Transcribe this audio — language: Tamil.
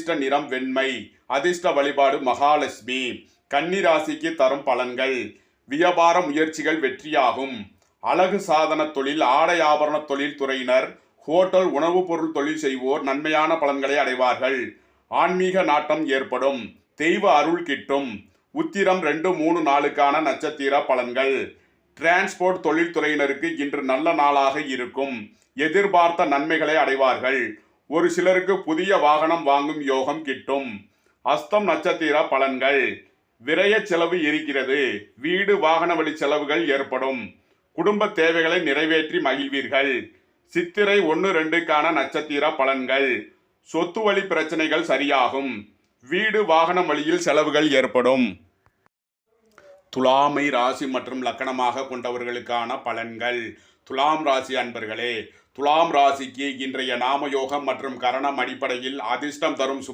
அதிர்ஷ்ட நிறம் வெண்மை. அதிர்ஷ்ட வழிபாடு மகாலட்சுமி. கன்னி ராசிக்கு தரும் பலன்கள். வியாபார முயற்சிகள் வெற்றியாகும். அழகு சாதன தொழில், ஆடை ஆபரண தொழில் துறையினர், ஹோட்டல், உணவுப் பொருள் தொழில் செய்வோர் நன்மையான பலன்களை அடைவார்கள். ஆன்மீக நாட்டம் ஏற்படும். தெய்வ அருள் கிட்டும். உத்திரம் 2, 3 நாளுக்கான நட்சத்திர பலன்கள். டிரான்ஸ்போர்ட் தொழில்துறையினருக்கு இன்று நல்ல நாளாக இருக்கும். எதிர்பார்த்த நன்மைகளை அடைவார்கள். ஒரு சிலருக்கு புதிய வாகனம் வாங்கும் யோகம் கிட்டும். அஸ்தம் நட்சத்திர பலன்கள். விரய செலவு இருக்கிறது. வீடு வாகன வழி செலவுகள் ஏற்படும். குடும்ப தேவைகளை நிறைவேற்றி மகிழ்வீர்கள். சித்திரை 1, 2க்கான நட்சத்திர பலன்கள். சொத்து வழி பிரச்சனைகள் சரியாகும். வீடு வாகனம் வழியில் செலவுகள் ஏற்படும். துலாமை ராசி மற்றும் லக்கணமாக கொண்டவர்களுக்கான பலன்கள். துலாம் ராசி அன்பர்களே, துலாம் ராசிக்கு இன்றைய நாமயோகம் மற்றும் கரணம் அடிப்படையில் அதிர்ஷ்டம் தரும்